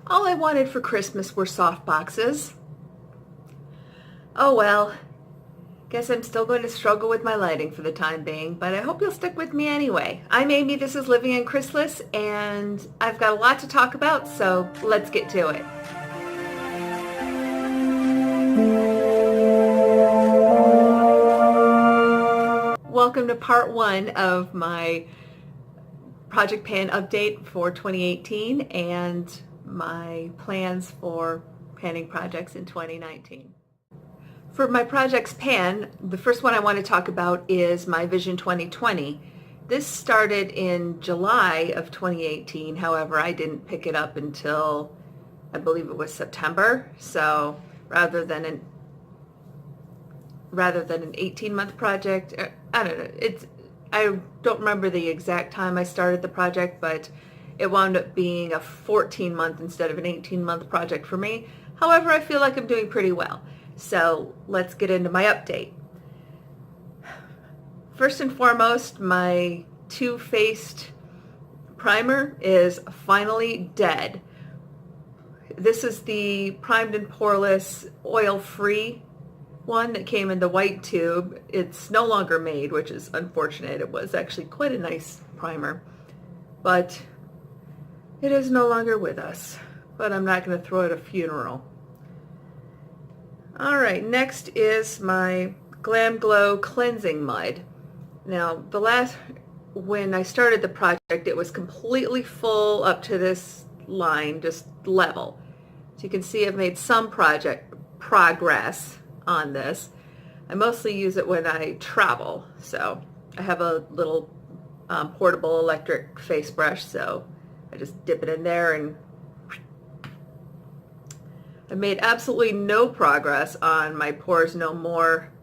All I wanted for Christmas were soft boxes. Oh well, guess I'm still going to struggle with my lighting for the time being, but I hope you'll stick with me anyway. I'm Amy, this is Living in Chrysalis, and I've got a lot to talk about, so let's get to it. Welcome to part one of my Project Pan update for 2018 and my plans for panning projects in 2019. For my projects pan, the first one I want to talk about is my Vision 2020. This started in July of 2018. However, I didn't pick it up until I believe it was September. So rather than an 18-month project, I don't know. I don't remember the exact time I started the project, but it wound up being a 14-month instead of an 18-month project for me. However, I feel like I'm doing pretty well. So let's get into my update. First and foremost, my two-faced primer is finally dead. This is the primed and poreless oil-free one that came in the white tube. It's no longer made, which is unfortunate. It was actually quite a nice primer, but it is no longer with us. But I'm not going to throw it a funeral. All right, next is my Glam Glow cleansing mud. Now, when I started the project, it was completely full up to this line, just level. So you can see I've made some progress on this. I mostly use it when I travel. So I have a little portable electric face brush, so I just dip it in there, and I made absolutely no progress on my Pores No More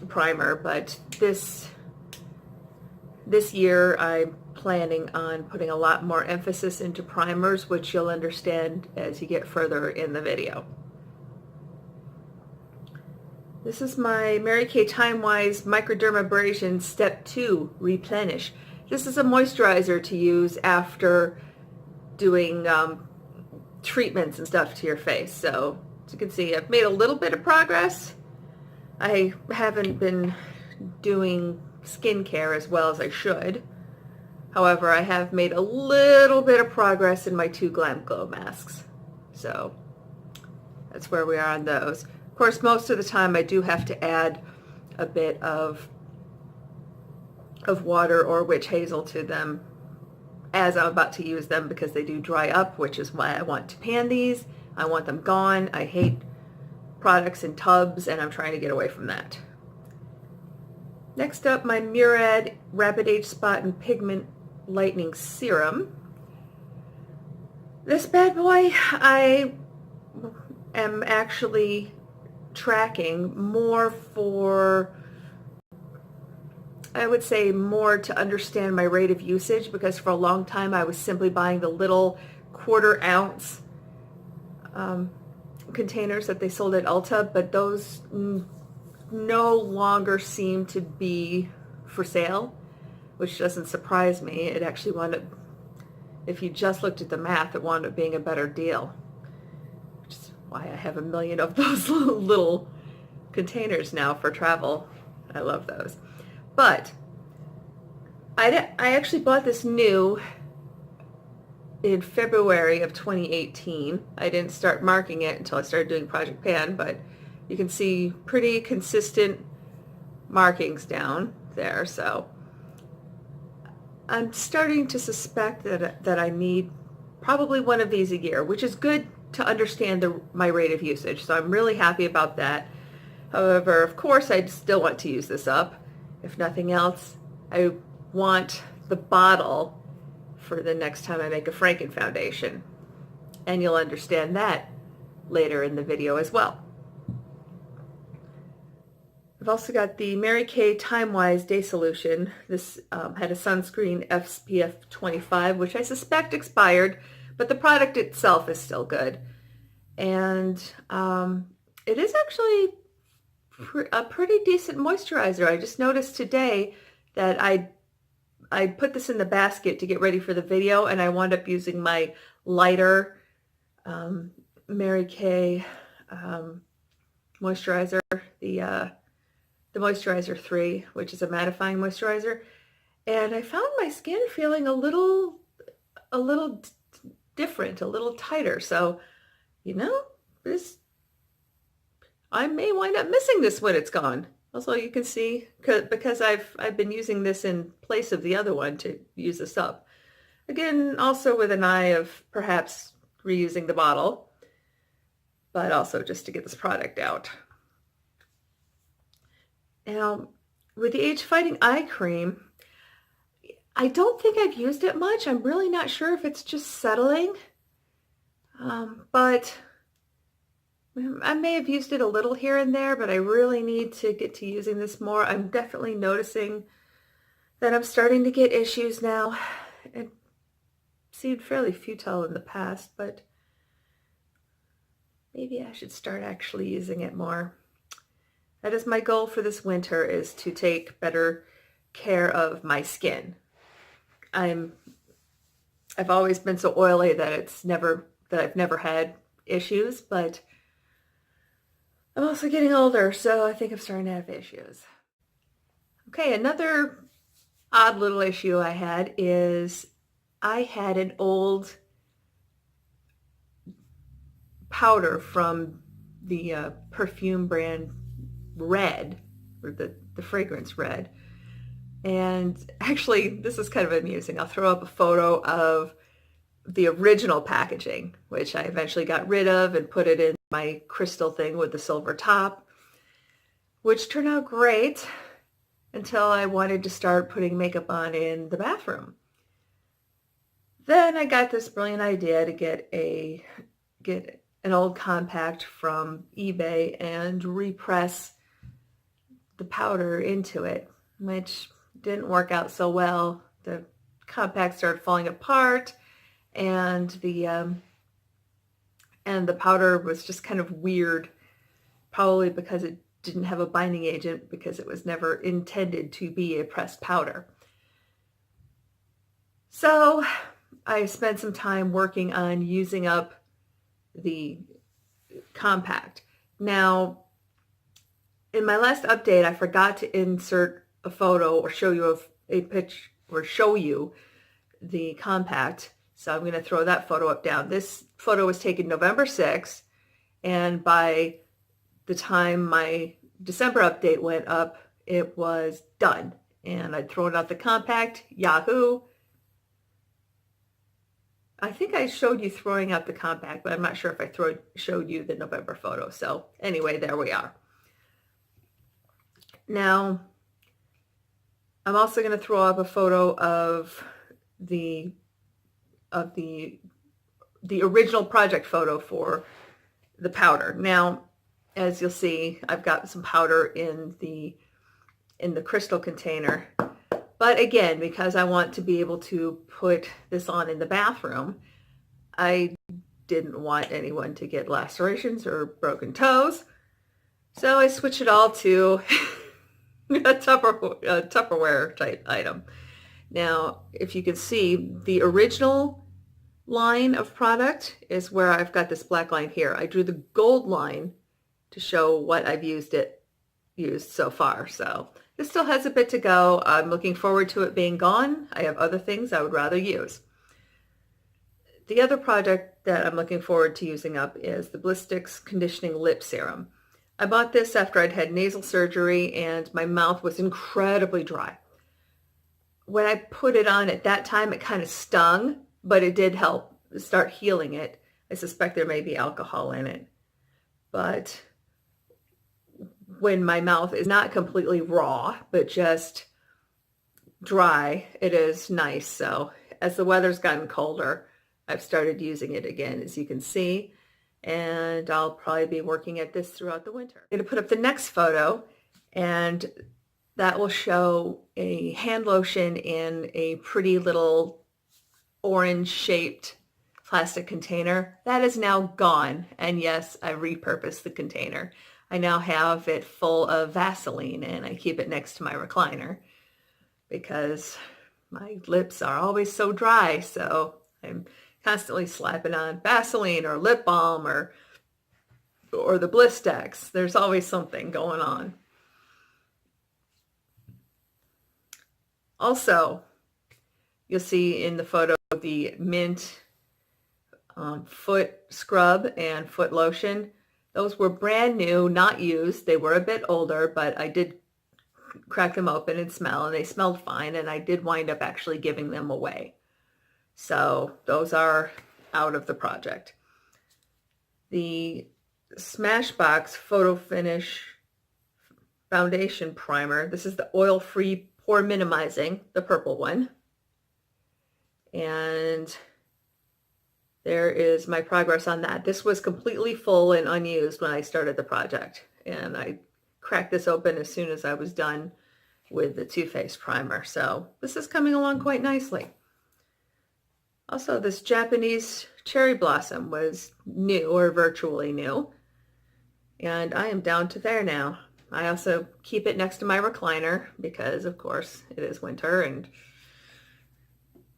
primer, but this year I'm planning on putting a lot more emphasis into primers, which you'll understand as you get further in the video. This is my Mary Kay Time-Wise Microdermabrasion Step 2 Replenish. This is a moisturizer to use after doing treatments and stuff to your face. So as you can see, I've made a little bit of progress. I haven't been doing skincare as well as I should. However, I have made a little bit of progress in my 2 Glam Glow masks. So that's where we are on those. Of course, most of the time I do have to add a bit of water or witch hazel to them as I'm about to use them, because they do dry up, which is why I want to pan these. I want them gone. I hate products in tubs, and I'm trying to get away from that. Next up, my Murad Rapid Age Spot and Pigment Lightening Serum. This bad boy, I am actually tracking more for, I would say, more to understand my rate of usage, because for a long time I was simply buying the little 1/4 ounce containers that they sold at Ulta, but those no longer seem to be for sale, which doesn't surprise me. It actually wound up, if you just looked at the math, it wound up being a better deal, which is why I have a million of those little containers now for travel. I love those. But I actually bought this new in February of 2018. I didn't start marking it until I started doing Project Pan, but you can see pretty consistent markings down there. So I'm starting to suspect that I need probably one of these a year, which is good to understand my rate of usage. So I'm really happy about that. However, of course, I still want to use this up. If nothing else, I want the bottle for the next time I make a Franken foundation. And you'll understand that later in the video as well. I've also got the Mary Kay Time-Wise Day Solution. This had a sunscreen SPF 25, which I suspect expired, but the product itself is still good. And it is actually a pretty decent moisturizer. I just noticed today that I I put this in the basket to get ready for the video, and I wound up using my lighter Mary Kay moisturizer, the Moisturizer 3, which is a mattifying moisturizer. And I found my skin feeling a little different, a little tighter. So, you know, I may wind up missing this when it's gone. Also, you can see, because I've been using this in place of the other one to use this up. Again, also with an eye of perhaps reusing the bottle, but also just to get this product out. Now, with the Age Fighting Eye Cream, I don't think I've used it much. I'm really not sure if it's just settling, but I may have used it a little here and there, but I really need to get to using this more. I'm definitely noticing that I'm starting to get issues now. It seemed fairly futile in the past, but maybe I should start actually using it more. That is my goal for this winter, is to take better care of my skin. I've always been so oily that I've never had issues, but I'm also getting older, so I think I'm starting to have issues. Okay, another odd little issue I had is I had an old powder from the perfume brand Red, or the fragrance Red. And actually, this is kind of amusing. I'll throw up a photo of the original packaging, which I eventually got rid of and put it in my crystal thing with the silver top, which turned out great until I wanted to start putting makeup on in the bathroom. Then I got this brilliant idea to get an old compact from eBay and repress the powder into it, which didn't work out so well. The compact started falling apart, and the powder was just kind of weird, probably because it didn't have a binding agent, because it was never intended to be a pressed powder. So I spent some time working on using up the compact. Now, in my last update, I forgot to insert a photo or show you a picture, or show you the compact. So I'm going to throw that photo up down. This photo was taken November 6th, and by the time my December update went up, it was done. And I'd thrown out the compact. Yahoo! I think I showed you throwing out the compact, but I'm not sure if I showed you the November photo. So anyway, there we are. Now, I'm also going to throw up a photo of the original project photo for the powder. Now, as you'll see, I've got some powder in the crystal container. But again, because I want to be able to put this on in the bathroom, I didn't want anyone to get lacerations or broken toes. So I switched it all to a Tupperware type item. Now, if you can see, the original line of product is where I've got this black line here. I drew the gold line to show what I've used so far. So this still has a bit to go. I'm looking forward to it being gone. I have other things I would rather use. The other product that I'm looking forward to using up is the Bliss Conditioning Lip Serum. I bought this after I'd had nasal surgery and my mouth was incredibly dry. When I put it on at that time, it kind of stung, but it did help start healing it. I suspect there may be alcohol in it. But when my mouth is not completely raw, but just dry, it is nice. So as the weather's gotten colder, I've started using it again, as you can see, and I'll probably be working at this throughout the winter. I'm going to put up the next photo, and that will show a hand lotion in a pretty little orange-shaped plastic container. That is now gone, and yes, I repurposed the container. I now have it full of Vaseline, and I keep it next to my recliner because my lips are always so dry, so I'm constantly slapping on Vaseline or lip balm or the Blistex. There's always something going on. Also, you'll see in the photo the mint foot scrub and foot lotion. Those were brand new, not used. They were a bit older, but I did crack them open and smell, and they smelled fine, and I did wind up actually giving them away. So those are out of the project. The Smashbox Photo Finish Foundation Primer. This is the oil-free pore minimizing, the purple one. And there is my progress on that. This was completely full and unused when I started the project, and I cracked this open as soon as I was done with the Too Faced primer. So this is coming along quite nicely. Also, this Japanese cherry blossom was new, or virtually new, and I am down to there now. I also keep it next to my recliner because, of course, it is winter, and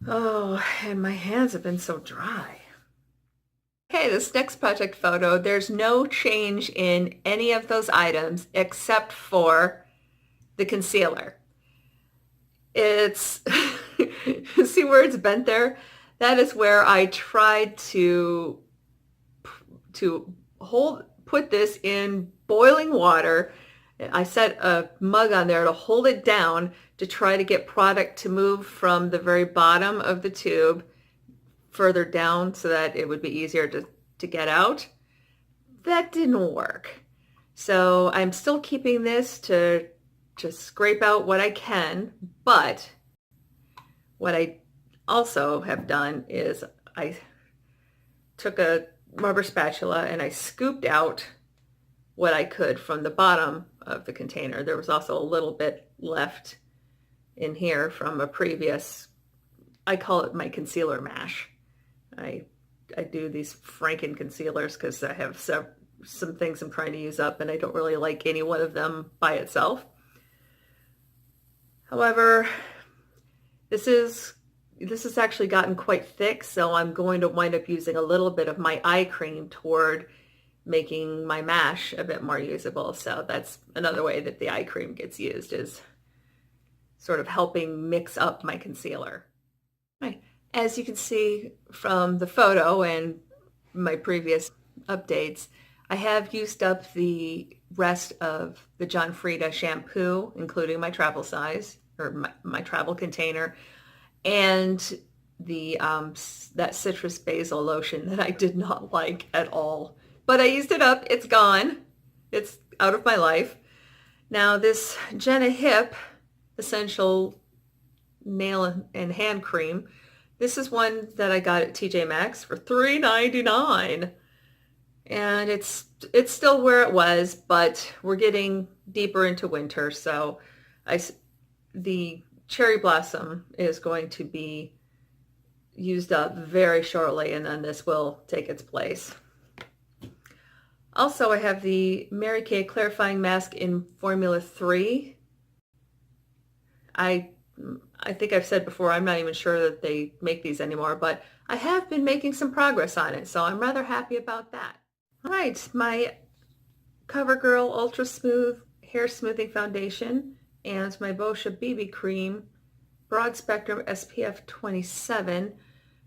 and my hands have been so dry. Okay, this next project photo, there's no change in any of those items except for the concealer. It's, see where it's bent there? That is where I tried to put this in boiling water. I set a mug on there to hold it down to try to get product to move from the very bottom of the tube further down so that it would be easier to get out. That didn't work. So I'm still keeping this to scrape out what I can, but what I also have done is I took a rubber spatula and I scooped out what I could from the bottom of the container. There was also a little bit left in here from a previous, I call it my concealer mash. I do these Franken concealers because I have some things I'm trying to use up, and I don't really like any one of them by itself. However, this is actually gotten quite thick, so I'm going to wind up using a little bit of my eye cream toward making my mash a bit more usable. So that's another way that the eye cream gets used, is sort of helping mix up my concealer. Right. As you can see from the photo and my previous updates, I have used up the rest of the John Frieda shampoo, including my travel size, or my travel container, and the that citrus basil lotion that I did not like at all. But I used it up. It's gone. It's out of my life. Now this Jenna Hip Essential Nail and Hand Cream, this is one that I got at TJ Maxx for $3.99. And it's still where it was, but we're getting deeper into winter, so the cherry blossom is going to be used up very shortly, and then this will take its place. Also, I have the Mary Kay Clarifying Mask in Formula 3. I think I've said before, I'm not even sure that they make these anymore, but I have been making some progress on it, so I'm rather happy about that. All right, my CoverGirl Ultra Smooth Hair Smoothing Foundation and my Boscia BB Cream Broad Spectrum SPF 27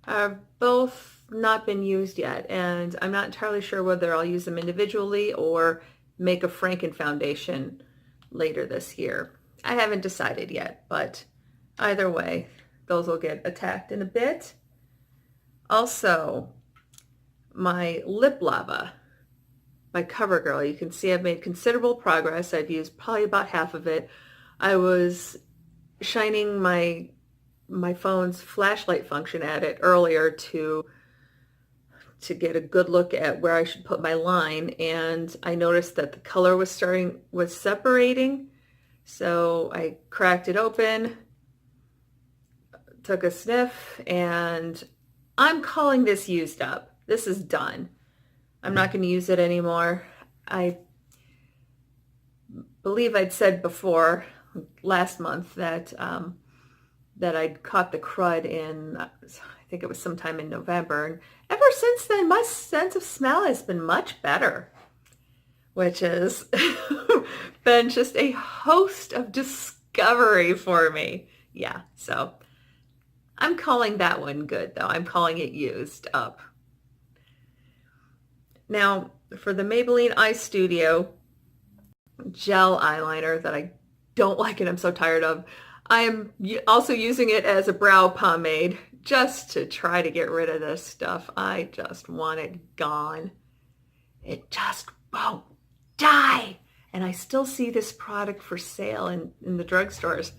have both not been used yet, and I'm not entirely sure whether I'll use them individually or make a Franken foundation later this year. I haven't decided yet, but either way, those will get attacked in a bit. Also, my Lip Lava by CoverGirl. You can see I've made considerable progress. I've used probably about half of it. I was shining my phone's flashlight function at it earlier to get a good look at where I should put my line, and I noticed that the color was separating. So I cracked it open, took a sniff, and I'm calling this used up. This is done. I'm not going to use it anymore. I believe I'd said before last month that that I'd caught the crud in, I think it was sometime in November. And ever since then, my sense of smell has been much better, which has been just a host of discovery for me. Yeah, so I'm calling that one good, though. I'm calling it used up. Now, for the Maybelline Eye Studio gel eyeliner that I don't like and I'm so tired of, I am also using it as a brow pomade just to try to get rid of this stuff. I just want it gone. It just won't die. And I still see this product for sale in the drugstores.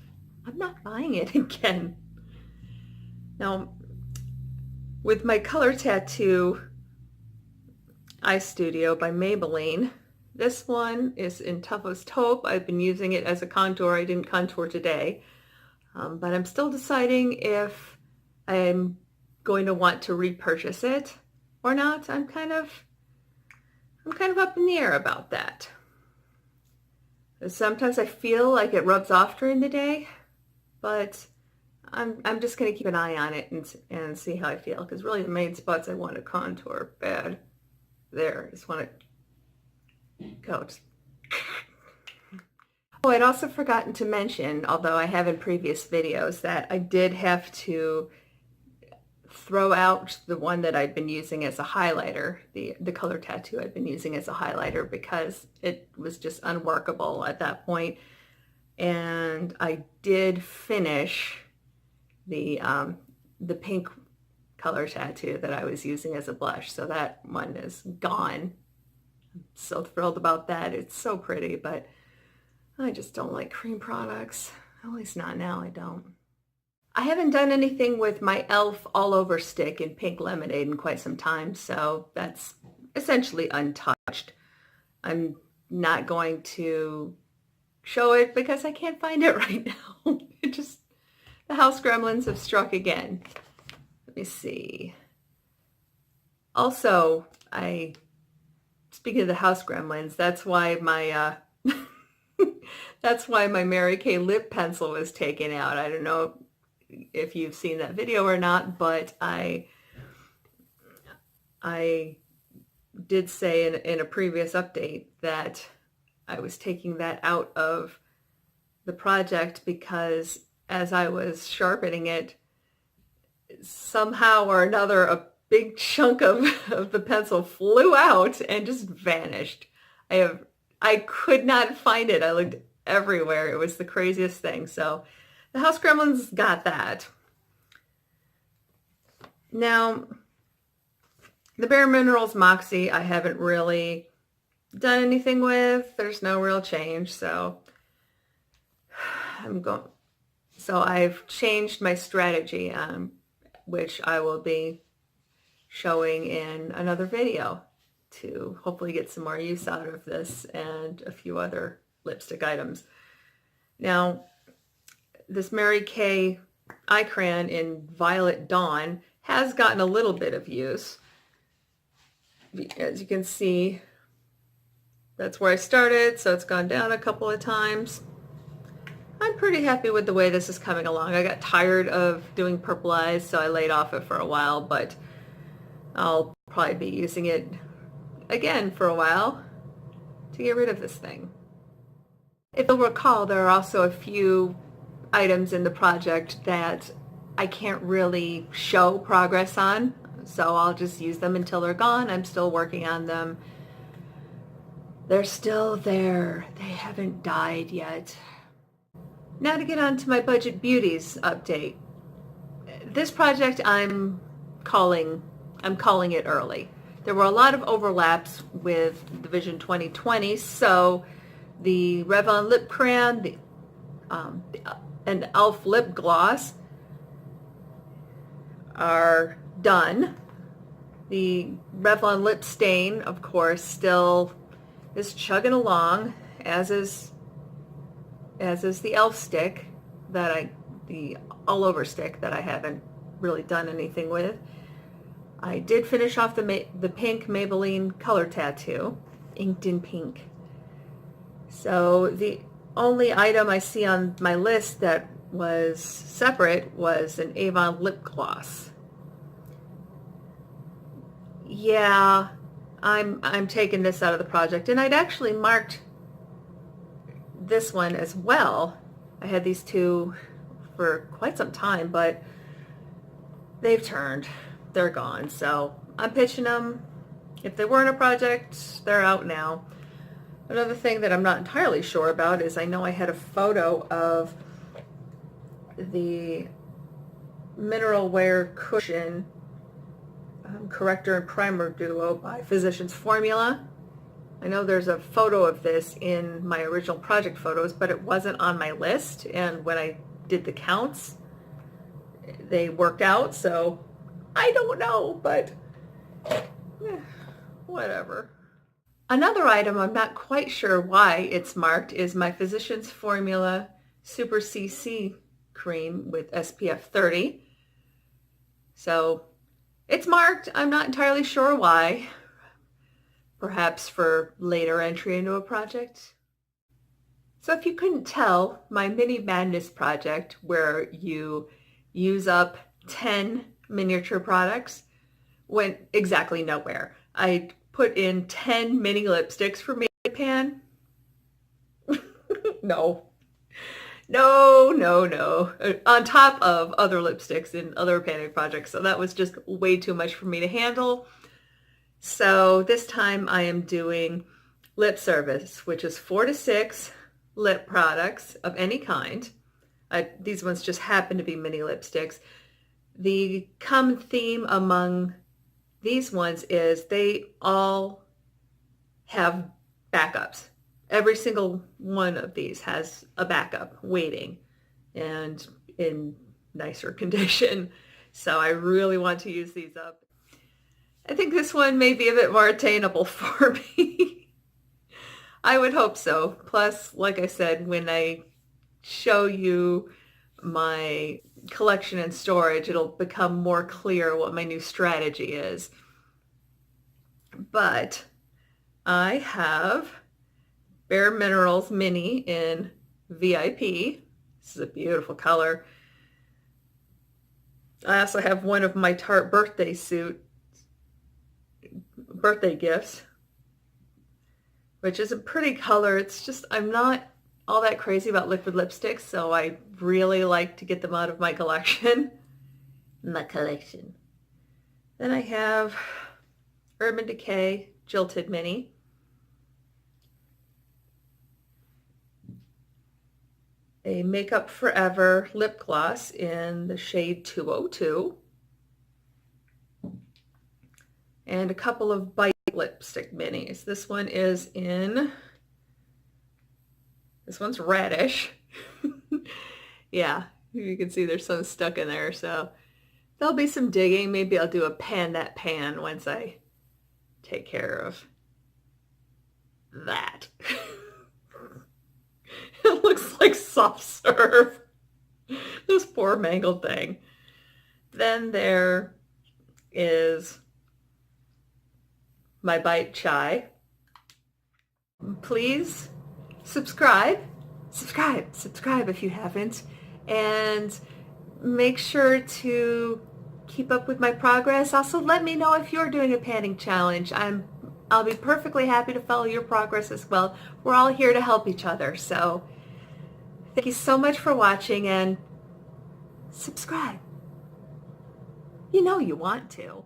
I'm not buying it again. Now, with my Color Tattoo Eye Studio by Maybelline, this one is in Toughest Taupe. I've been using it as a contour. I didn't contour today, but I'm still deciding if I'm going to want to repurchase it or not. I'm kind of up in the air about that. Sometimes I feel like it rubs off during the day, but I'm just going to keep an eye on it and see how I feel, because really the main spots I want to contour bad. There, just want to go. Oh, I'd also forgotten to mention, although I have in previous videos, that I did have to throw out the one that I've been using as a highlighter, the Color Tattoo I've been using as a highlighter, because it was just unworkable at that point. And I did finish the pink Color Tattoo that I was using as a blush, so that one is gone. I'm so thrilled about that. It's so pretty, but I just don't like cream products. At least not now, I don't. I haven't done anything with my e.l.f. All Over Stick in Pink Lemonade in quite some time, so that's essentially untouched. I'm not going to show it because I can't find it right now. The house gremlins have struck again. Let me see. Also, speaking of the house gremlins, that's why my that's why my Mary Kay lip pencil was taken out. I don't know if you've seen that video or not, but I did say in a previous update that I was taking that out of the project because as I was sharpening it, somehow or another a big chunk of the pencil flew out and just vanished. I could not find it. I looked everywhere. It was the craziest thing. So the house gremlins got that. Now, the Bare Minerals Moxie I haven't really done anything with. There's no real change, so I've changed my strategy, which I will be showing in another video to hopefully get some more use out of this and a few other lipstick items. Now, this Mary Kay eye crayon in Violet Dawn has gotten a little bit of use. As you can see, that's where I started, so it's gone down a couple of times. I'm pretty happy with the way this is coming along. I got tired of doing purple eyes, so I laid off it for a while, but I'll probably be using it again for a while to get rid of this thing. If you'll recall, there are also a few items in the project that I can't really show progress on, so I'll just use them until they're gone. I'm still working on them. They're still there. They haven't died yet. Now to get on to my Budget Beauties update. This project I'm calling it early. There were a lot of overlaps with the Vision 2020, so the Revlon lip crayon, and e.l.f. lip gloss are done. The Revlon lip stain, of course, still is chugging along, as is the e.l.f. stick the all over stick that I haven't really done anything with. I did finish off the pink Maybelline Color Tattoo, inked in pink. So the only item I see on my list that was separate was an Avon lip gloss. Yeah, I'm taking this out of the project, and I'd actually marked this one as well. I had these two for quite some time, but they've turned. They're gone. So I'm pitching them. If they weren't a project, they're out now. Another thing that I'm not entirely sure about is I know I had a photo of the Mineral Wear Cushion Corrector and Primer Duo by Physicians Formula. I know there's a photo of this in my original project photos, but it wasn't on my list, and when I did the counts, they worked out, so I don't know, but whatever. Another item I'm not quite sure why it's marked is my Physicians Formula Super CC cream with SPF 30. So it's marked. I'm not entirely sure why. Perhaps for later entry into a project. So if you couldn't tell, my Mini Madness project, where you use up 10 miniature products, went exactly nowhere. I put in 10 mini lipsticks for me pan. No. On top of other lipsticks in other panning projects. So that was just way too much for me to handle. So this time I am doing lip service, which is 4 to 6 lip products of any kind. These ones just happen to be mini lipsticks. The common theme among these ones is they all have backups. Every single one of these has a backup waiting and in nicer condition. So I really want to use these up. I think this one may be a bit more attainable for me. I would hope so. Plus, like I said, when I show you my collection and storage, it'll become more clear what my new strategy is. But I have Bare Minerals Mini in VIP. This is a beautiful color. I also have one of my Tarte birthday gifts, which is a pretty color. It's just, I'm not all that crazy about liquid lipsticks, so I really like to get them out of my collection. Then I have Urban Decay Jilted Mini. A Makeup Forever lip gloss in the shade 202. And a couple of Bite lipstick minis. This one's reddish. Yeah, you can see there's some stuck in there, so there'll be some digging. Maybe I'll do a pan that pan once I take care of that. It looks like soft serve. This poor mangled thing. Then there is my Bite Chai. Please subscribe if you haven't, and make sure to keep up with my progress. Also, let me know if you're doing a panning challenge. I'll be perfectly happy to follow your progress as well. We're all here to help each other. So thank you so much for watching, and subscribe. You know you want to.